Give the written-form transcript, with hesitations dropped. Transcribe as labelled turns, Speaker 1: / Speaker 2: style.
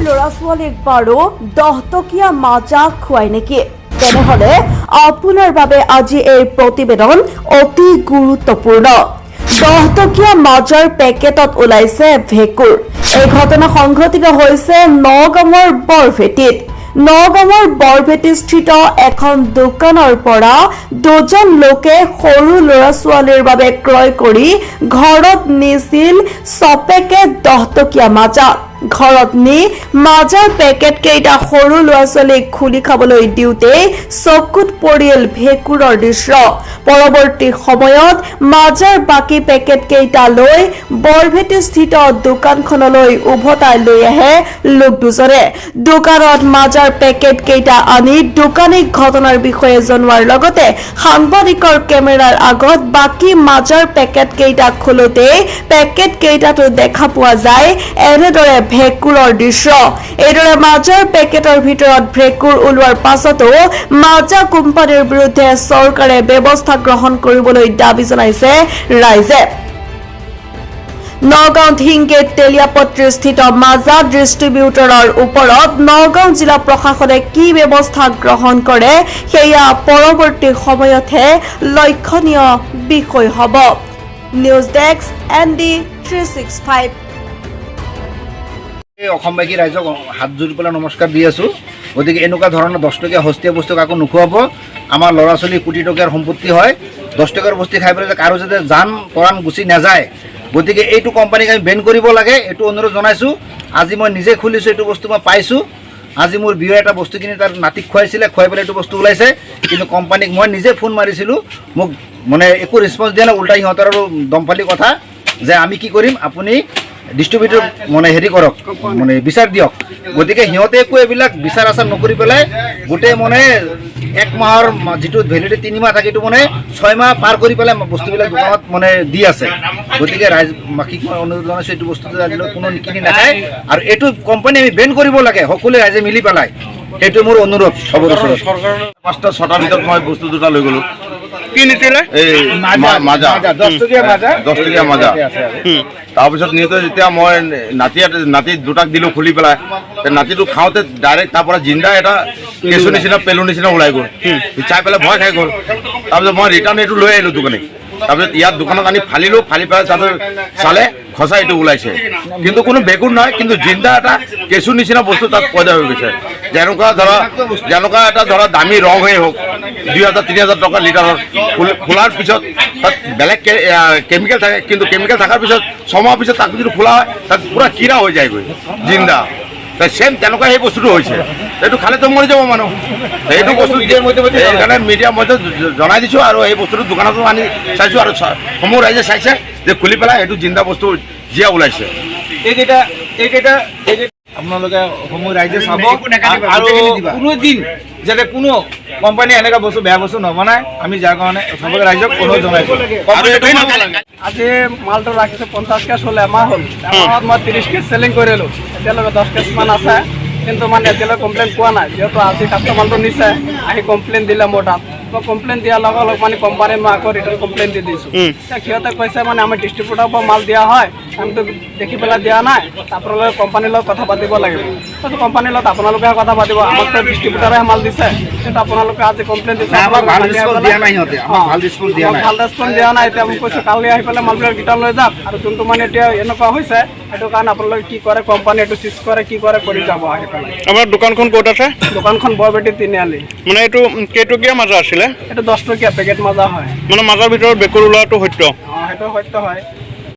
Speaker 1: ল'ৰা ছোৱালীক বাৰু 10 টকীয়া মাজা খুৱাই নেকি? তেনেহলে আপোনাৰ বাবে আজি এই প্ৰতিবেদন অতি গুৰুত্বপূৰ্ণ। 10 টকীয়া মাজাৰ পেকেটত ওলাইছে ভেঁকুৰ। এই ঘটনা সংঘটিত হৈছে নগাঁৱৰ বৰভেটিত। নগাঁৱৰ বৰভেটিস্থিত এখন দোকানৰ পৰা দুজন লোকে সৰু ল'ৰা ছোৱালীৰ বাবে ক্ৰয় কৰি ঘৰত নিছিল ছপেকেট 10 টকীয়া মাজা। ঘৰত নি মাজাৰ পেকেট কেইটা সৰু ল'ৰা ছোৱালীক খুলি খাবলৈ দিওঁতে চকুত পৰিল ভেঁকুৰৰ দৃশ্য। পৰৱৰ্তী সময়ত মাজাৰ বাকী পেকেট কেইটা লৈ বৰভেটিস্থিত দোকানখনলৈ উভতাই লৈ আহে লোক দুজনে। দোকানত মাজাৰ পেকেট কেইটা আনি দোকানীক ঘটনাৰ বিষয়ে জনোৱাৰ লগতে সাংবাদিকৰ কেমেৰাৰ আগত বাকী মাজাৰ পেকেট কেইটা খোলোতে পেকেট কেইটাতো দেখা পোৱা যায় এনেদৰে ভেঁকুৰৰ দৃশ্য। এইদৰে মাজাৰ পেকেটৰ ভিতৰত ভেঁকুৰ ওলোৱাৰ পাছতো মাজা কোম্পানীৰ বিৰুদ্ধে চৰকাৰে ব্যৱস্থা গ্ৰহণ কৰিবলৈ দাবী জনাইছে ৰাইজে। নগাঁও ধিংগেট তেলিয়াপট্টিস্থিত মাজা ডিষ্ট্ৰিবিউটৰৰ ওপৰত নগাঁও জিলা প্ৰশাসনে কি ব্যৱস্থা গ্ৰহণ কৰে সেয়া পৰৱৰ্তী সময়তহে লক্ষণীয় বিষয় হ'ব। News desk ND 365।
Speaker 2: অসমবাসী ৰাইজক হাত জোৰি পেলাই নমস্কাৰ দি আছোঁ। গতিকে এনেকুৱা ধৰণৰ 10 টকীয়া সস্তীয়া বস্তু কাকো নোখোৱাব। আমাৰ ল'ৰা ছোৱালী কোটি টকীয়াৰ সম্পত্তি হয়। 10 টকাৰ বস্তু খাই পেলাই কাৰো যাতে জান প্ৰাণ গুচি নাযায়, গতিকে এইটো কোম্পানীক আমি বেন কৰিব লাগে, এইটো অনুৰোধ জনাইছোঁ। আজি মই নিজে খুলিছোঁ, এইটো বস্তু মই পাইছোঁ। আজি মোৰ বিয়ে এটা বস্তু কিনি তাৰ নাতিক খুৱাইছিলে, খুৱাই পেলাই এইটো বস্তু ওলাইছে। কিন্তু কোম্পানীক মই নিজে ফোন মাৰিছিলোঁ, মোক মানে একো ৰেছপন্স দিয়া নাই। উল্টাই সিহঁতৰ আৰু দমফালি কথা যে আমি কি কৰিম, আপুনি ডিষ্ট্ৰিবিউটৰ মানে হেৰি কৰক, মানে বিচাৰ দিয়ক। গতিকে সিহঁতে একো এইবিলাক বিচাৰ আচাৰ নকৰি পেলাই গোটেই মানে 1 মাহৰ যিটো ভেলিডিটি 3 মাহ থাকে, এইটো মানে 6 মাহ পাৰ কৰি পেলাই বস্তুবিলাক দোকানত মানে দি আছে। গতিকে ৰাইজবাসীক মই অনুৰোধ জনাইছোঁ, এইটো বস্তুটো আজিলৈ কোনো কিনি নাখায় আৰু এইটো কোম্পানী আমি বেন কৰিব লাগে, সকলোৱে ৰাইজে মিলি পেলাই। সেইটো মোৰ অনুৰোধ সবৰ ওচৰত।
Speaker 3: 5টা-6টাৰ ভিতৰত মই বস্তু দুটা লৈ গ'লোঁ।
Speaker 4: কি নিছিলে?
Speaker 3: এই মাজা
Speaker 2: 10 টকীয়া মাজা।
Speaker 3: 10 টকীয়া মাজা। তাৰপিছত নিওঁতে যেতিয়া মই নাতি দুটাক দিলোঁ খুলি পেলাই, নাতিটো খাওঁতে ডাইৰেক্ট তাৰ পৰা জিন্দা এটা কেঁচু নিচিনা পেলু নিচিনা ওলাই গ'ল। চাই পেলাই ভয় খাই গ'ল। তাৰপিছত মই ৰিটাৰ্ণ এইটো লৈ আহিলোঁ দোকানীক। তাৰপিছত ইয়াত দোকানত আনি ফালিলোঁ, ফালি পেলাই তাৰপিছত চালে সঁচা এইটো ওলাইছে, কিন্তু কোনো ভেঁকুৰ নহয়, কিন্তু জিন্দা এটা কেঁচু নিচিনা বস্তু তাত পয়দা হৈ গৈছে। যেনেকুৱা এটা ধৰা দামী ৰং হৈ হওক 2000-3000 টকা লিটাৰৰ, খোলাৰ পিছত তাত বেলেগ কেমিকেল থাকে, কিন্তু কেমিকেল থকাৰ পিছত 6 মাহৰ পিছত তাক যদি খোলা হয় তাত পূৰা কিৰা হৈ যায়গৈ জিন্দা। চেম তেনেকুৱা সেই বস্তুটো হৈছে। এইটো খালেতো মৰি যাব মানুহ। সেইটো বস্তু সেইকাৰণে মিডিয়া মই জনাই দিছোঁ আৰু এই বস্তুটো দোকানতো আনি চাইছোঁ আৰু সমূহ ৰাইজে চাইছে যে খুলি পেলাই সেইটো জিন্দা বস্তু জিয়া ওলাইছে।
Speaker 4: এইকেইটা আপোনালোকে সমূহ ৰাইজে চাব আৰু কোনো দিন যাতে কোনো কোম্পানী এনেকুৱা বস্তু বেয়া বস্তু নবনায়, আমি যাৰ কাৰণে চবকে ৰাইজক অনুৰোধ জনাইছোঁ। আজি মালটো ৰাখিছোঁ 50 কেছ হ'ল, এমাহ হ'ল। এমাহত মই 30 কেছ চেলিং কৰিলোঁ। এতিয়ালৈকে 10 কেছমান আছে, কিন্তু মানে এতিয়ালৈকে কমপ্লেইন পোৱা নাই। যিহেতু আজি কাষ্টমাৰটো নিছে, আহি কমপ্লেইন দিলে মোৰ তাত। মই কমপ্লেইন দিয়াৰ লগে লগে মানে কোম্পানীত মই আকৌ ৰিটাৰ্ণ কমপ্লেইন দি দিছোঁ। সিহঁতে কৈছে মানে আমি ডিষ্ট্ৰিবিউটৰৰ পৰা মাল দিয়া হয়, আমিতো দেখি পেলাই দিয়া নাই, আপোনালোকে কোম্পানীৰ লগত কথা পাতিব লাগিব। সেইটো কোম্পানীৰ লগত আপোনালোকেহে কথা পাতিব, আমাকতো ডিষ্ট্ৰিবিউটৰে মাল দিছে, কিন্তু আপোনালোকে আজি কমপ্লেইন দিছে। ভাল ৰেছপন্স দিয়া নাই। এতিয়া মোক কৈছে কালি আহি পেলাই মালবিলাক ৰিটাৰ্ণ লৈ যাওক, আৰু যোনটো মানে এতিয়া এনেকুৱা হৈছে সেইটো কাৰণে আপোনালোকে কি কৰে, কোম্পানী এইটো চিজ কৰে কি কৰে কৰি যাব আহি পেলাই।
Speaker 5: আমাৰ দোকানখন ক'ত আছে?
Speaker 4: দোকানখন বৰবেটি তিনিআলি।
Speaker 5: মানে এইটো কেইটকীয়া মাজা আছিলে?
Speaker 4: এইটো 10 টকীয়া পেকেট মাজা হয়।
Speaker 5: মানে মাজাৰ ভিতৰত ভেঁকুৰ ওলোৱাটো সত্য?
Speaker 4: সেইটো সত্য হয়।